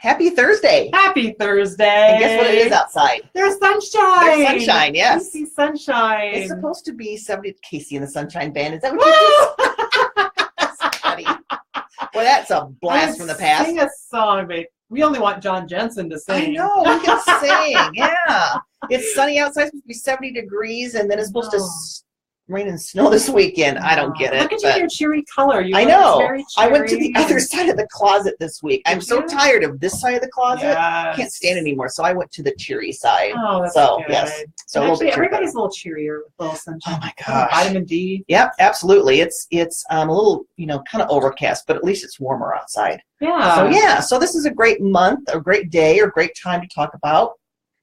Happy Thursday. Happy Thursday. And guess what it is outside? There's sunshine. There's sunshine, yes. I see sunshine. It's supposed to be 70. Casey and the Sunshine Band. Is that what you just? That's funny. Well, that's a blast from the past. Sing a song, but we only want John Jensen to sing. I know, we can sing. Yeah. It's sunny outside. It's supposed to be 70 degrees, and then it's supposed to rain and snow this weekend. I don't get it. Look at you in your cheery color. I know. I went to the other side of the closet this week. I'm so tired of this side of the closet. Yes. I can't stand it anymore. So I went to the cheery side. Oh, that's so good. yes. So actually, everybody's a little cheerier with a little sunshine. Oh my gosh. Vitamin D. Yep, absolutely. It's a little, kind of overcast, but at least it's warmer outside. Yeah. So this is a great month, a great day, or great time to talk about.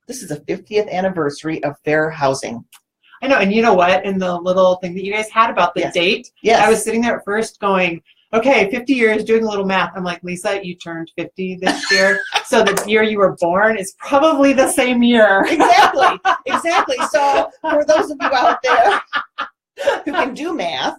This is the 50th anniversary of Fair Housing. I know, and you know what? In the little thing that you guys had about the date, I was sitting there at first going, okay, 50 years, doing a little math. I'm like, Lisa, you turned 50 this year, so the year you were born is probably the same year. Exactly. So for those of you out there who can do math,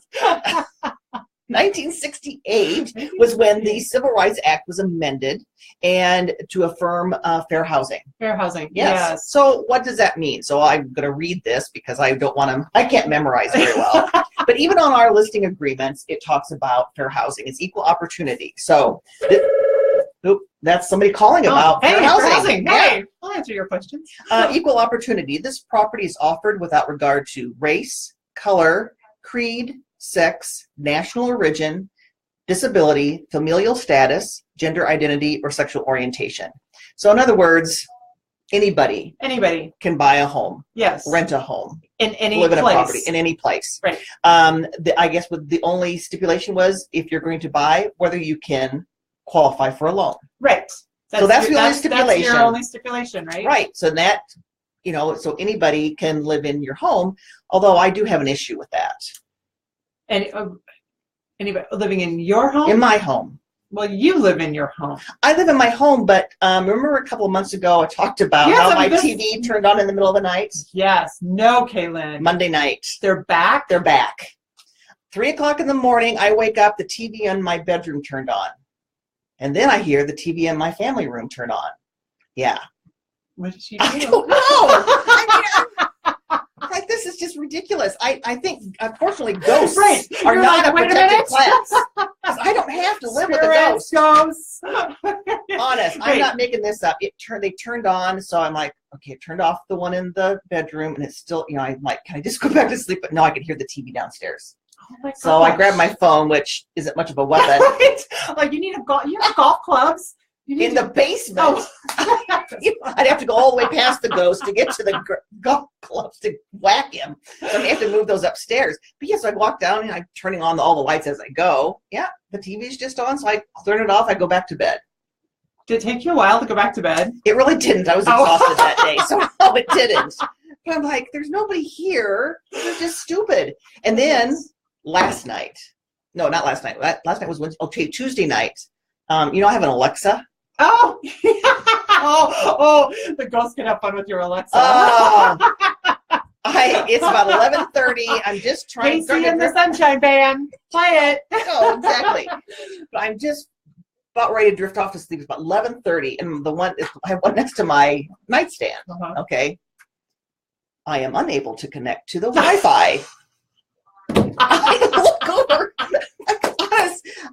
1968 was when the Civil Rights Act was amended and to affirm fair housing. Fair housing. Yes. So what does that mean? So I'm going to read this because I can't memorize very well. But even on our listing agreements, it talks about fair housing. It's equal opportunity. So that's somebody calling about fair housing. Hey, I'll answer your questions. Equal opportunity. This property is offered without regard to race, color, creed, sex, national origin, disability, familial status, gender identity, or sexual orientation. So in other words, anybody can buy a home, rent a home, live in a property, in any place. Right. I guess the only stipulation was if you're going to buy, whether you can qualify for a loan. Right. So that's the only stipulation. That's your only stipulation, right? Right. So that, so anybody can live in your home, although I do have an issue with that. And anybody living in your home? In my home. Well, you live in your home. I live in my home, but remember a couple of months ago I talked about how my TV turned on in the middle of the night? Yes. No, Kaylin. Monday night. They're back? They're back. 3 o'clock in the morning, I wake up, the TV in my bedroom turned on. And then I hear the TV in my family room turn on. Yeah. What did she do? I don't know. Like, this is just ridiculous. I think, unfortunately, ghosts are not a protected class. I don't have to live with a ghost. Honest, I'm not making this up. They turned on, so I'm like, okay, it turned off the one in the bedroom, and it's still, I'm like, can I just go back to sleep? But no, I can hear the TV downstairs. Oh my gosh. So I grabbed my phone, which isn't much of a weapon. Like, you have golf clubs. In the basement. I'd have to go all the way past the ghost to get to the golf clubs to whack him. So I have to move those upstairs. But yes, I walk down and I'm turning on all the lights as I go. Yeah, the TV's just on, so I turn it off. I go back to bed. Did it take you a while to go back to bed? It really didn't. I was exhausted that day, so no, it didn't. But I'm like, there's nobody here. This is just stupid. And then last night, no, not last night. Last night was Wednesday. Okay, Tuesday night. I have an Alexa. Oh, the ghost can have fun with your Alexa. It's about 11:30. I'm just trying. Casey and the Sunshine Band. Play it. Oh, exactly. But I'm just about ready to drift off to sleep. It's about 11:30, and I have one next to my nightstand. Okay. I am unable to connect to the Wi-Fi. I look over.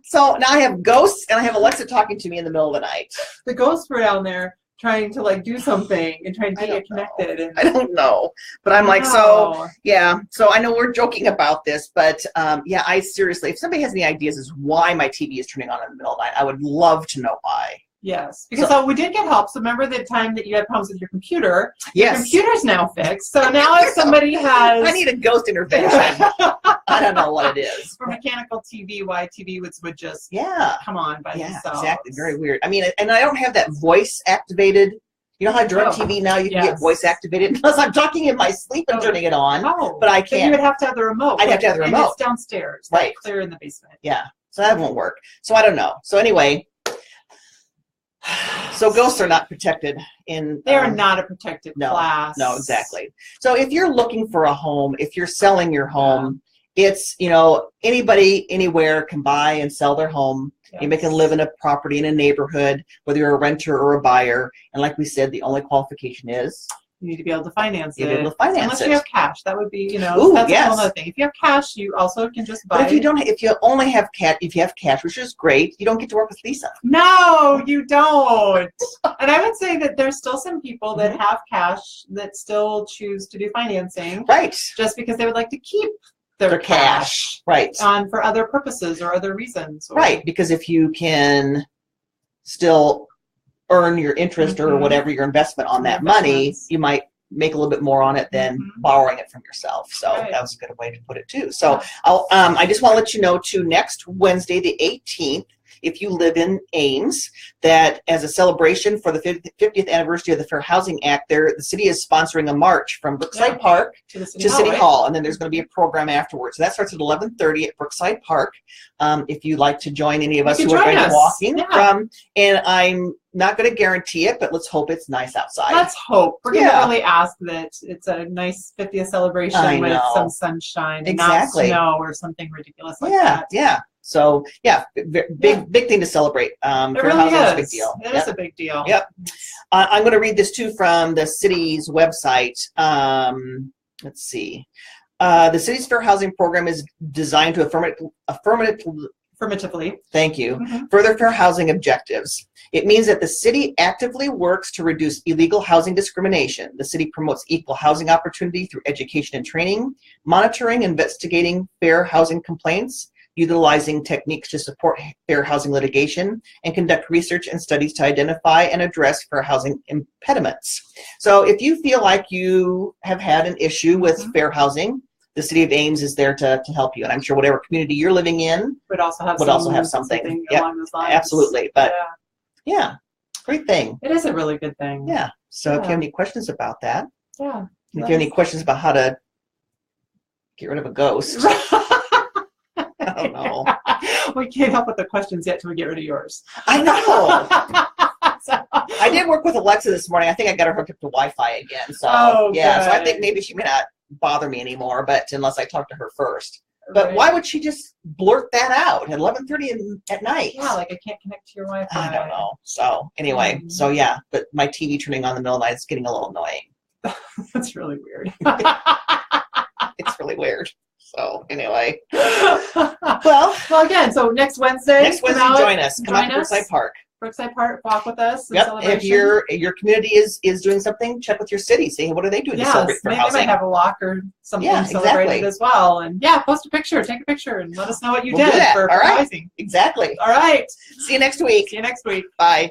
So now I have ghosts and I have Alexa talking to me in the middle of the night. The ghosts were down there trying to do something and trying to get connected. I don't know, but I'm like, so yeah. So I know we're joking about this, but I seriously, if somebody has any ideas as why my TV is turning on in the middle of the night, I would love to know why. Yes, because we did get help. So remember the time that you had problems with your computer? Yes. Your computer's now fixed. So now if somebody has... I need a ghost intervention. I don't know what it is. For mechanical TV, why TV would just come on by themselves. Yeah, exactly. Very weird. I mean, and I don't have that voice activated. You know how DirecTV now you can get voice activated? Unless I'm talking in my sleep and turning it on, but I can't. Then you would have to have the remote. I'd have to have the remote. And it's downstairs. Right. Clear in the basement. Yeah. So that won't work. So I don't know. So anyway... So ghosts are not protected in... They are not a protected class. No, exactly. So if you're looking for a home, if you're selling your home, it's, you know, anybody, anywhere can buy and sell their home. Yes. Anybody can live in a property in a neighborhood, whether you're a renter or a buyer. And like we said, the only qualification is you need to be able to finance it. You need to be able to finance Unless it. you have cash, that would be, you know, Ooh, that's yes. a whole other thing. If you have cash, you also can just buy. But if you don't, if you only have cash, if you have cash, which is great, you don't get to work with Lisa. No, you don't. And I would say that there's still some people that have cash that still choose to do financing, right? Just because they would like to keep their cash, right? For other purposes or other reasons, right? Because if you can still earn your interest or whatever your investment on that money, you might make a little bit more on it than borrowing it from yourself. So that was a good way to put it too. So I just want to let you know too, next Wednesday, the 18th, if you live in Ames, that as a celebration for the 50th anniversary of the Fair Housing Act, the city is sponsoring a march from Brookside Park to City Hall, and then there's going to be a program afterwards. So that starts at 11:30 at Brookside Park. If you'd like to join any of us who are going to be walking, and I'm not going to guarantee it, but let's hope it's nice outside. Let's hope. We're going to really ask that it's a nice 50th celebration with some sunshine, and not snow or something ridiculous like that. Yeah. So big thing to celebrate. It really is. A big deal. It is a big deal. Yep. I'm going to read this too from the city's website. Let's see. The city's fair housing program is designed to affirmatively, thank you, further fair housing objectives. It means that the city actively works to reduce illegal housing discrimination. The city promotes equal housing opportunity through education and training, monitoring, investigating fair housing complaints, utilizing techniques to support fair housing litigation, and conduct research and studies to identify and address fair housing impediments. So if you feel like you have had an issue with fair housing, the city of Ames is there to help you. And I'm sure whatever community you're living in would also have something along those lines. Absolutely. But yeah, great thing. It is a really good thing. Yeah. So if you have any questions about that, if you have any questions about how to get rid of a ghost, I don't know. We can't help with the questions yet till we get rid of yours. I know. I did work with Alexa this morning. I think I got her hooked up to Wi-Fi again. So so I think maybe she may not bother me anymore, but unless I talk to her first. But why would she just blurt that out at 11:30 at night? Yeah, like I can't connect to your Wi-Fi. I don't know. So anyway, but my TV turning on in the middle of the night is getting a little annoying. That's really weird. It's really weird. So anyway, well, again, so next Wednesday, join us. Come out to Brookside Park. Brookside Park, walk with us. If your community is doing something, check with your city. See what are they doing to celebrate for housing. They might have a walk or something celebrated as well. And post a picture, take a picture, and let us know what you did for housing. Exactly. All right. See you next week. See you next week. Bye.